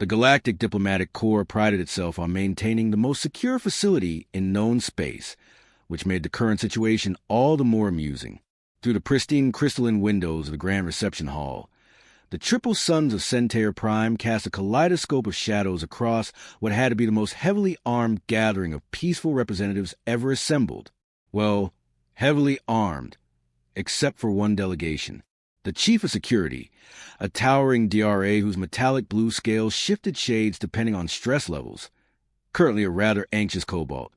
The Galactic Diplomatic Corps prided itself on maintaining the most secure facility in known space, which made the current situation all the more amusing. Through the pristine crystalline windows of the grand reception hall, the triple suns of Centaur Prime cast a kaleidoscope of shadows across what had to be the most heavily armed gathering of peaceful representatives ever assembled. Well, heavily armed, except for one delegation. The Chief of Security, a towering DRA whose metallic blue scales shifted shades depending on stress levels, currently a rather anxious cobalt,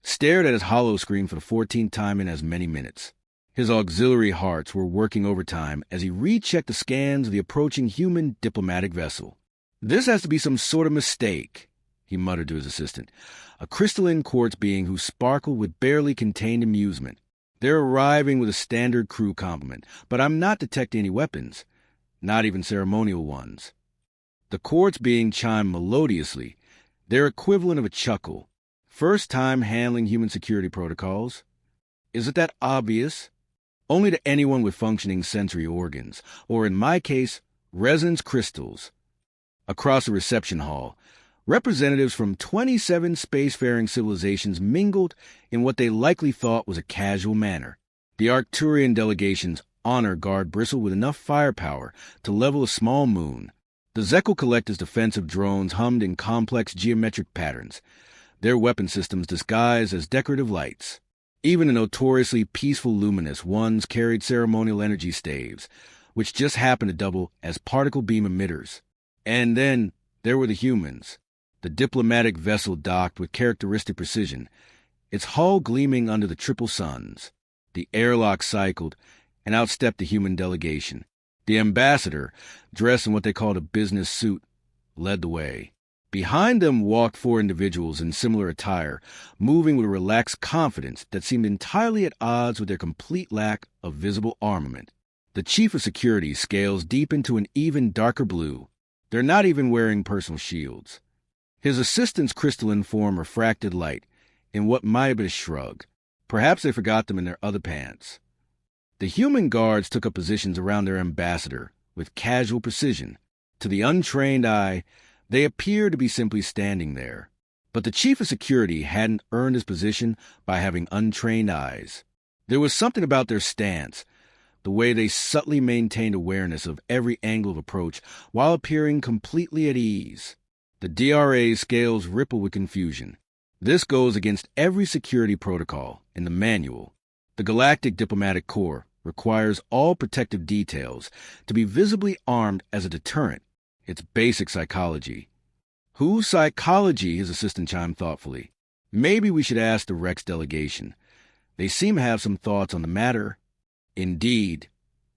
stared at his holoscreen for the 14th time in as many minutes. His auxiliary hearts were working overtime as he rechecked the scans of the approaching human diplomatic vessel. "This has to be some sort of mistake," he muttered to his assistant, a crystalline quartz being who sparkled with barely contained amusement. "They're arriving with a standard crew complement, but I'm not detecting any weapons, not even ceremonial ones." The quartz being chimed melodiously, their equivalent of a chuckle. First time handling human security protocols. Is it that obvious? Only to anyone with functioning sensory organs, or in my case, resonance crystals. Across the reception hall, representatives from 27 spacefaring civilizations mingled in what they likely thought was a casual manner. The Arcturian delegation's honor guard bristled with enough firepower to level a small moon. The Zekel Collective's defensive drones hummed in complex geometric patterns, their weapon systems disguised as decorative lights. Even the notoriously peaceful luminous ones carried ceremonial energy staves, which just happened to double as particle beam emitters. And then there were the humans. The diplomatic vessel docked with characteristic precision, its hull gleaming under the triple suns. The airlock cycled, and out stepped the human delegation. The ambassador, dressed in what they called a business suit, led the way. Behind them walked 4 individuals in similar attire, moving with a relaxed confidence that seemed entirely at odds with their complete lack of visible armament. The Chief of Security scales deep into an even darker blue. They're not even wearing personal shields. His assistant's crystalline form refracted light in what might have been a shrug. Perhaps they forgot them in their other pants. The human guards took up positions around their ambassador with casual precision. To the untrained eye, they appeared to be simply standing there. But the Chief of Security hadn't earned his position by having untrained eyes. There was something about their stance, the way they subtly maintained awareness of every angle of approach while appearing completely at ease. The DRA's scales rippled with confusion. This goes against every security protocol in the manual. The Galactic Diplomatic Corps requires all protective details to be visibly armed as a deterrent. It's basic psychology. Whose psychology? His assistant chimed thoughtfully. Maybe we should ask the Rex delegation. They seem to have some thoughts on the matter. Indeed.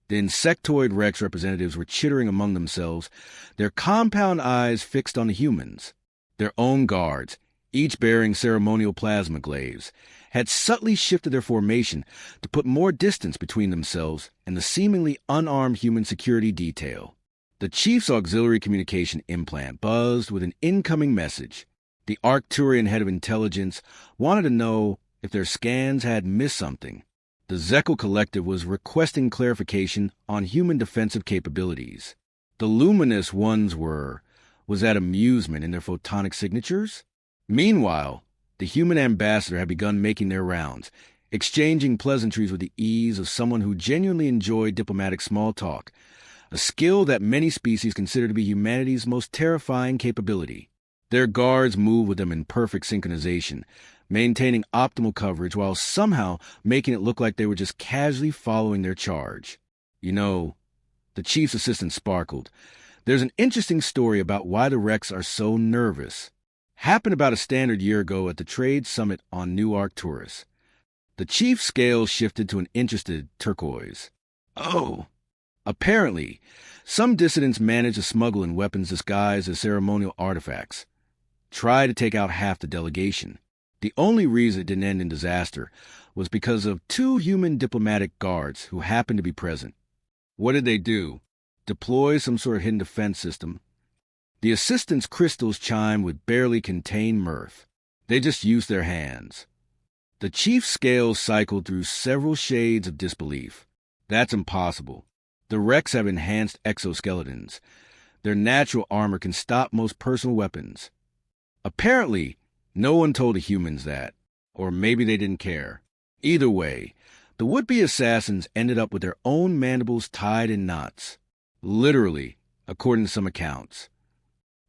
The insectoid Rex representatives were chittering among themselves, their compound eyes fixed on the humans. Their own guards, each bearing ceremonial plasma glaives, had subtly shifted their formation to put more distance between themselves and the seemingly unarmed human security detail. The Chief's auxiliary communication implant buzzed with an incoming message. The Arcturian head of intelligence wanted to know if their scans had missed something. The Zekel Collective was requesting clarification on human defensive capabilities. The luminous ones was that amusement in their photonic signatures? Meanwhile, the human ambassador had begun making their rounds, exchanging pleasantries with the ease of someone who genuinely enjoyed diplomatic small talk, a skill that many species consider to be humanity's most terrifying capability. Their guards moved with them in perfect synchronization, maintaining optimal coverage while somehow making it look like they were just casually following their charge. You know, the Chief's assistant sparkled. There's an interesting story about why the Rex are so nervous. Happened about a standard year ago at the Trade Summit on New Arcturus. The Chief's scale shifted to an interested turquoise. Oh! Apparently, some dissidents managed to smuggle in weapons disguised as ceremonial artifacts. Try to take out half the delegation. The only reason it didn't end in disaster was because of 2 human diplomatic guards who happened to be present. What did they do? Deploy some sort of hidden defense system? The assistant's crystals chimed with barely contained mirth. They just used their hands. The Chief's scales cycled through several shades of disbelief. That's impossible. The Rex have enhanced exoskeletons. Their natural armor can stop most personal weapons. Apparently, no one told the humans that, or maybe they didn't care. Either way, the would-be assassins ended up with their own mandibles tied in knots. Literally, according to some accounts.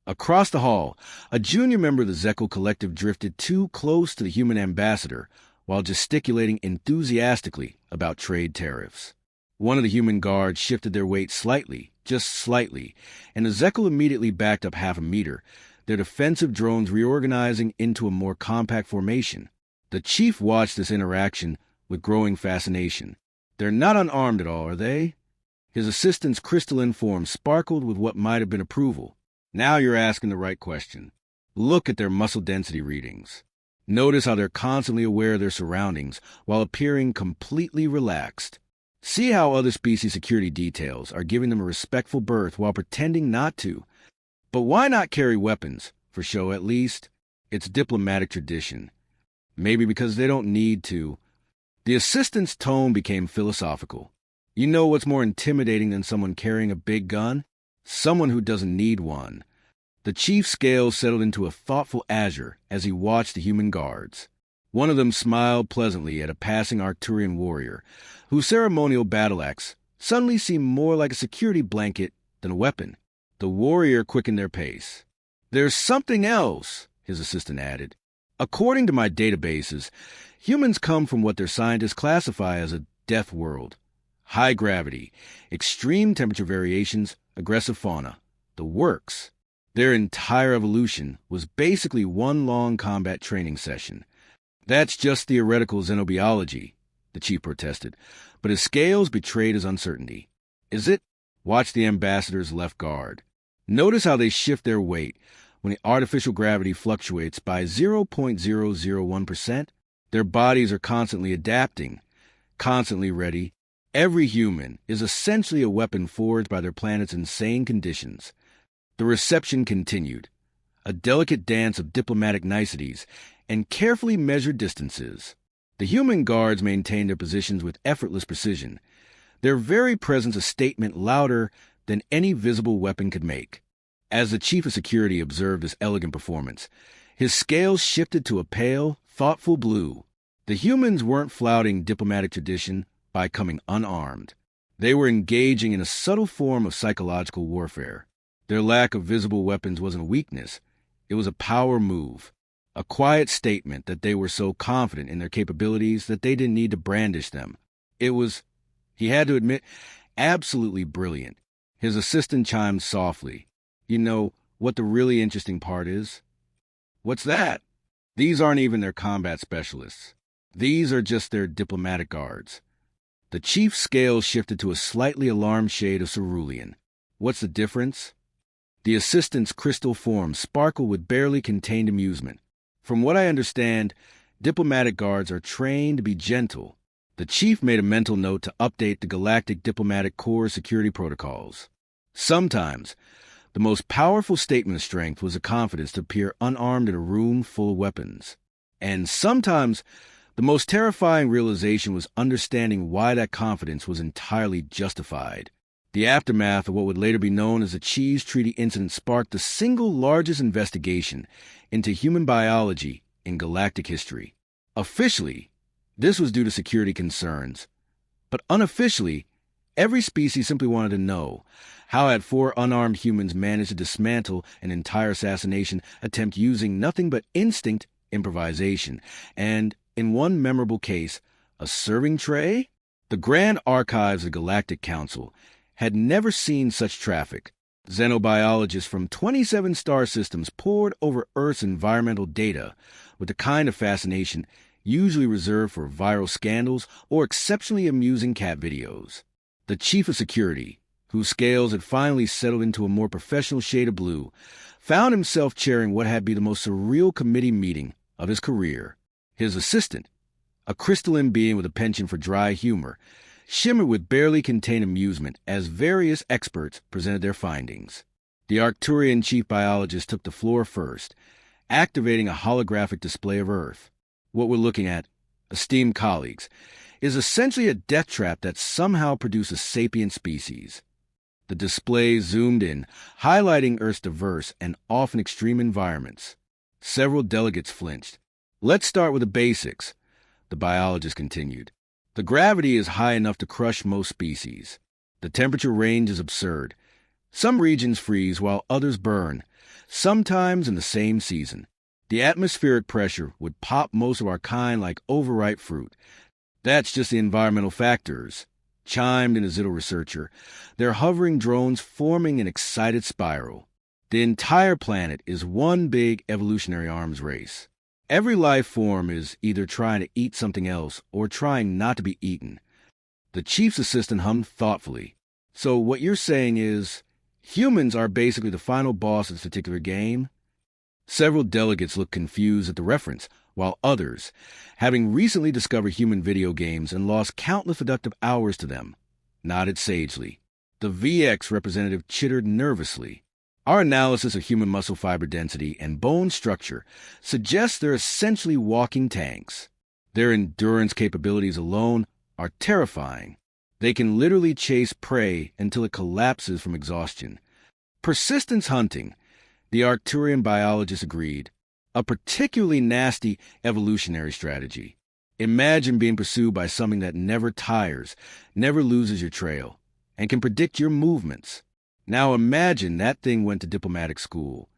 Across the hall, a junior member of the Zekel collective drifted too close to the human ambassador while gesticulating enthusiastically about trade tariffs. One of the human guards shifted their weight slightly, just slightly, and the Zekel immediately backed up half a meter, their defensive drones reorganizing into a more compact formation. The chief watched this interaction with growing fascination. They're not unarmed at all, are they? His assistant's crystalline form sparkled with what might have been approval. Now you're asking the right question. Look at their muscle density readings. Notice how they're constantly aware of their surroundings while appearing completely relaxed. See how other species security details are giving them a respectful berth while pretending not to. But why not carry weapons? For show, at least. It's diplomatic tradition. Maybe because they don't need to. The assistant's tone became philosophical. You know what's more intimidating than someone carrying a big gun? Someone who doesn't need one. The chief's scales settled into a thoughtful azure as he watched the human guards. One of them smiled pleasantly at a passing Arcturian warrior, whose ceremonial battle axe suddenly seemed more like a security blanket than a weapon. The warrior quickened their pace. "There's something else," his assistant added. "According to my databases, humans come from what their scientists classify as a death world. High gravity, extreme temperature variations, aggressive fauna. The works. Their entire evolution was basically one long combat training session." "That's just theoretical xenobiology," the chief protested, but his scales betrayed his uncertainty. "Is it?" Watch the ambassador's left guard. Notice how they shift their weight when the artificial gravity fluctuates by 0.001%. Their bodies are constantly adapting, constantly ready. Every human is essentially a weapon forged by their planet's insane conditions. The reception continued, a delicate dance of diplomatic niceties and carefully measured distances. The human guards maintained their positions with effortless precision, their very presence a statement louder than any visible weapon could make. As the chief of security observed this elegant performance, his scales shifted to a pale, thoughtful blue. The humans weren't flouting diplomatic tradition by coming unarmed. They were engaging in a subtle form of psychological warfare. Their lack of visible weapons wasn't a weakness. It was a power move, a quiet statement that they were so confident in their capabilities that they didn't need to brandish them. It was, he had to admit, absolutely brilliant. His assistant chimed softly. "You know what the really interesting part is?" "What's that?" "These aren't even their combat specialists. These are just their diplomatic guards." The chief's scales shifted to a slightly alarmed shade of cerulean. "What's the difference?" The assistant's crystal form sparkled with barely contained amusement. "From what I understand, diplomatic guards are trained to be gentle." The chief made a mental note to update the Galactic Diplomatic Corps security protocols. Sometimes, the most powerful statement of strength was the confidence to appear unarmed in a room full of weapons. And sometimes, the most terrifying realization was understanding why that confidence was entirely justified. The aftermath of what would later be known as the Cheese Treaty incident sparked the single largest investigation into human biology in galactic history. Officially, this was due to security concerns. But unofficially, every species simply wanted to know, how had 4 unarmed humans managed to dismantle an entire assassination attempt using nothing but instinct improvisation, and, in one memorable case, a serving tray? The Grand Archives of the Galactic Council had never seen such traffic. Xenobiologists from 27 star systems pored over Earth's environmental data with the kind of fascination usually reserved for viral scandals or exceptionally amusing cat videos. The chief of security, whose scales had finally settled into a more professional shade of blue, found himself chairing what had been the most surreal committee meeting of his career. His assistant, a crystalline being with a penchant for dry humor, shimmered with barely contained amusement as various experts presented their findings. The Arcturian chief biologist took the floor first, activating a holographic display of Earth. What we're looking at, esteemed colleagues, is essentially a death trap that somehow produces sapient species. The display zoomed in, highlighting Earth's diverse and often extreme environments. Several delegates flinched. "Let's start with the basics," the biologist continued. "The gravity is high enough to crush most species. The temperature range is absurd. Some regions freeze while others burn, sometimes in the same season. The atmospheric pressure would pop most of our kind like overripe fruit. That's just the environmental factors," chimed in a Zittel researcher, their hovering drones forming an excited spiral. "The entire planet is one big evolutionary arms race. Every life form is either trying to eat something else or trying not to be eaten." The chief's assistant hummed thoughtfully. "So what you're saying is, humans are basically the final boss of this particular game?" Several delegates looked confused at the reference, while others, having recently discovered human video games and lost countless productive hours to them, nodded sagely. The VX representative chittered nervously. "Our analysis of human muscle fiber density and bone structure suggests they're essentially walking tanks. Their endurance capabilities alone are terrifying. They can literally chase prey until it collapses from exhaustion. Persistence hunting," the Arcturian biologist agreed. "A particularly nasty evolutionary strategy. Imagine being pursued by something that never tires, never loses your trail, and can predict your movements. Now imagine that thing went to diplomatic school."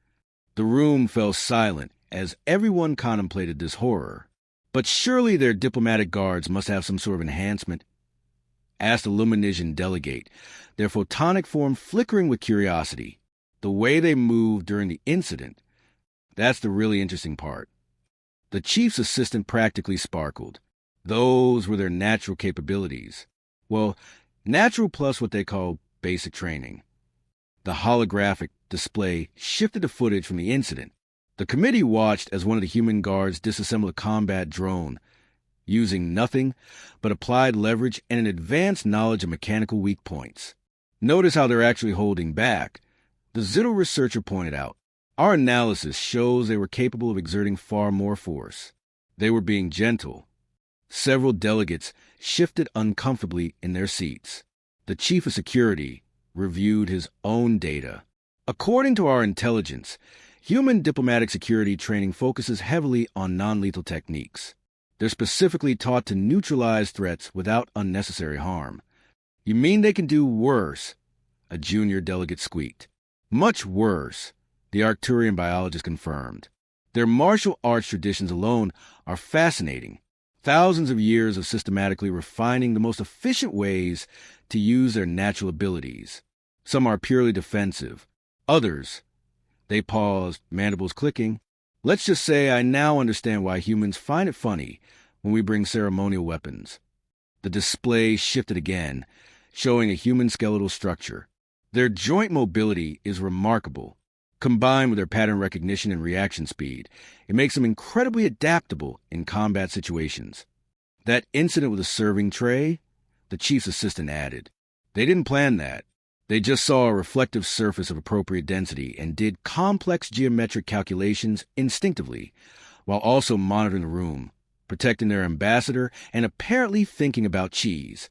The room fell silent as everyone contemplated this horror. "But surely their diplomatic guards must have some sort of enhancement?" asked a Luminisian delegate, their photonic form flickering with curiosity. "The way they moved during the incident, that's the really interesting part." The chief's assistant practically sparkled. Those were their natural capabilities. Well, natural plus what they call basic training. The holographic display shifted the footage from the incident. The committee watched as one of the human guards disassembled a combat drone, using nothing but applied leverage and an advanced knowledge of mechanical weak points. "Notice how they're actually holding back," the Zittel researcher pointed out. "Our analysis shows they were capable of exerting far more force. They were being gentle." Several delegates shifted uncomfortably in their seats. The chief of security reviewed his own data. "According to our intelligence, human diplomatic security training focuses heavily on non-lethal techniques. They're specifically taught to neutralize threats without unnecessary harm." "You mean they can do worse?" a junior delegate squeaked. "Much worse," the Arcturian biologist confirmed. "Their martial arts traditions alone are fascinating. Thousands of years of systematically refining the most efficient ways to use their natural abilities. Some are purely defensive. Others," they paused, mandibles clicking. "Let's just say I now understand why humans find it funny when we bring ceremonial weapons." The display shifted again, showing a human skeletal structure. "Their joint mobility is remarkable. Combined with their pattern recognition and reaction speed, it makes them incredibly adaptable in combat situations." "That incident with the serving tray?" the chief's assistant added. "They didn't plan that. They just saw a reflective surface of appropriate density and did complex geometric calculations instinctively, while also monitoring the room, protecting their ambassador, and apparently thinking about cheese."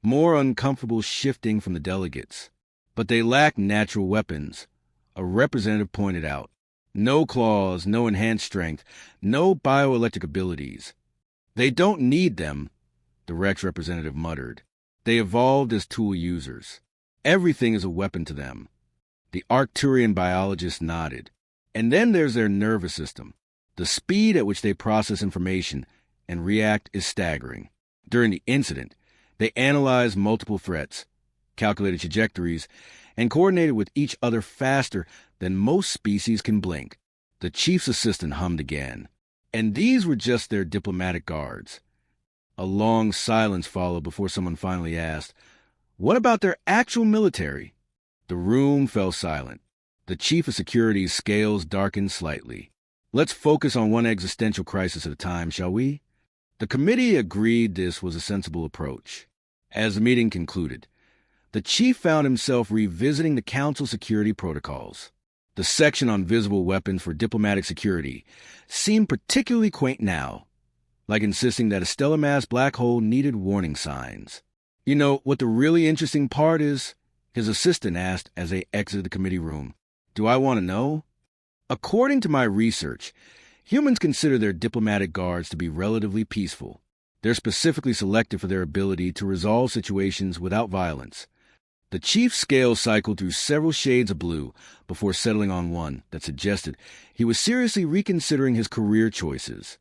More uncomfortable shifting from the delegates. "But they lack natural weapons," a representative pointed out. "No claws, no enhanced strength, no bioelectric abilities." "They don't need them," the Rex representative muttered. "They evolved as tool users. Everything is a weapon to them." The Arcturian biologist nodded. "And then there's their nervous system. The speed at which they process information and react is staggering. During the incident, they analyzed multiple threats, calculated trajectories, and coordinated with each other faster than most species can blink." The chief's assistant hummed again. "And these were just their diplomatic guards." A long silence followed before someone finally asked, "What about their actual military?" The room fell silent. The chief of security's scales darkened slightly. "Let's focus on one existential crisis at a time, shall we?" The committee agreed this was a sensible approach. As the meeting concluded, the chief found himself revisiting the Council security protocols. The section on visible weapons for diplomatic security seemed particularly quaint now, like insisting that a stellar mass black hole needed warning signs. "You know what the really interesting part is?" his assistant asked as they exited the committee room. Do I want to know? According to my research, humans consider their diplomatic guards to be relatively peaceful. They're specifically selected for their ability to resolve situations without violence. The chief's scale cycled through several shades of blue before settling on one that suggested he was seriously reconsidering his career choices.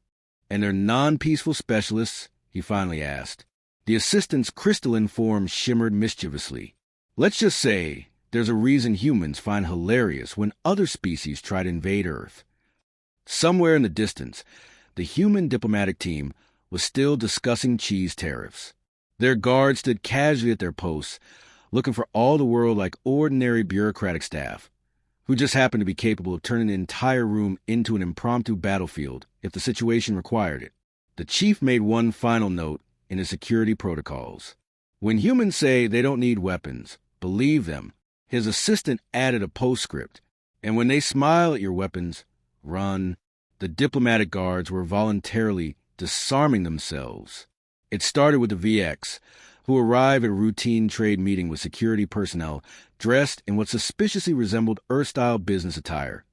And they're non-peaceful specialists? He finally asked. The assistant's crystalline form shimmered mischievously. Let's just say there's a reason humans find hilarious when other species try to invade Earth. Somewhere in the distance, the human diplomatic team was still discussing cheese tariffs. Their guards stood casually at their posts, looking for all the world like ordinary bureaucratic staff, who just happened to be capable of turning the entire room into an impromptu battlefield if the situation required it. The chief made one final note in his security protocols. When humans say they don't need weapons, believe them. His assistant added a postscript, and when they smile at your weapons, run. The diplomatic guards were voluntarily disarming themselves. It started with the VX, who arrived at a routine trade meeting with security personnel dressed in what suspiciously resembled Earth-style business attire,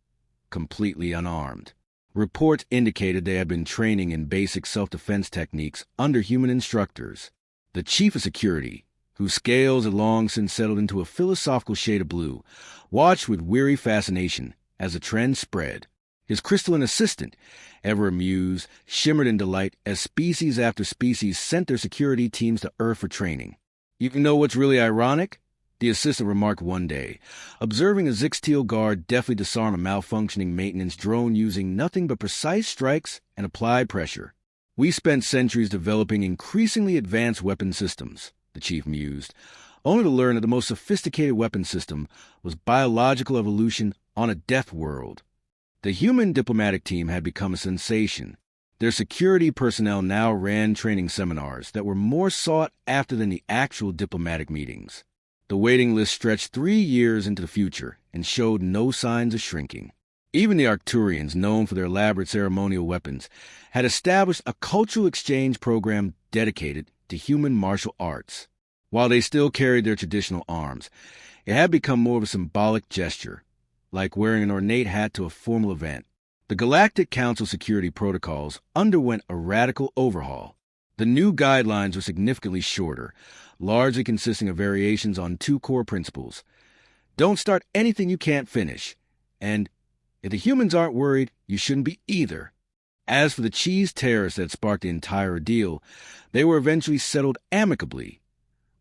completely unarmed. Reports indicated they had been training in basic self-defense techniques under human instructors. The chief of security, whose scales had long since settled into a philosophical shade of blue, watched with weary fascination as the trend spread. His crystalline assistant, ever amused, shimmered in delight as species after species sent their security teams to Earth for training. You know what's really ironic? The assistant remarked one day, observing a Zixteel guard deftly disarm a malfunctioning maintenance drone using nothing but precise strikes and applied pressure. We spent centuries developing increasingly advanced weapon systems, the chief mused, only to learn that the most sophisticated weapon system was biological evolution on a death world. The human diplomatic team had become a sensation. Their security personnel now ran training seminars that were more sought after than the actual diplomatic meetings. The waiting list stretched 3 years into the future and showed no signs of shrinking. Even the Arcturians, known for their elaborate ceremonial weapons, had established a cultural exchange program dedicated to human martial arts. While they still carried their traditional arms, it had become more of a symbolic gesture, like wearing an ornate hat to a formal event. The Galactic Council security protocols underwent a radical overhaul. The new guidelines were significantly shorter, largely consisting of variations on 2 core principles. Don't start anything you can't finish, and if the humans aren't worried, you shouldn't be either. As for the cheese tariffs that sparked the entire ordeal, they were eventually settled amicably,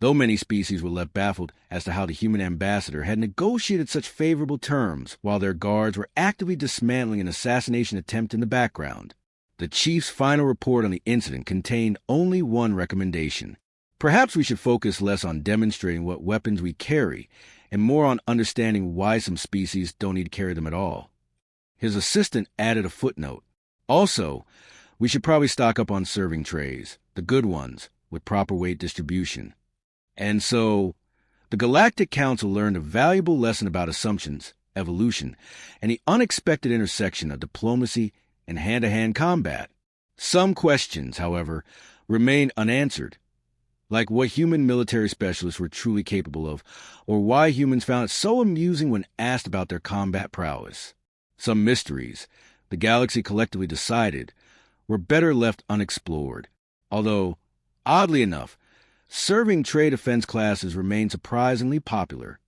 though many species were left baffled as to how the human ambassador had negotiated such favorable terms while their guards were actively dismantling an assassination attempt in the background. The chief's final report on the incident contained only one recommendation. Perhaps we should focus less on demonstrating what weapons we carry and more on understanding why some species don't need to carry them at all. His assistant added a footnote. Also, we should probably stock up on serving trays, the good ones, with proper weight distribution. And so, the Galactic Council learned a valuable lesson about assumptions, evolution, and the unexpected intersection of diplomacy and hand-to-hand combat. Some questions, however, remained unanswered, like what human military specialists were truly capable of, or why humans found it so amusing when asked about their combat prowess. Some mysteries, the galaxy collectively decided, were better left unexplored, although, oddly enough, serving trade defense classes remain surprisingly popular.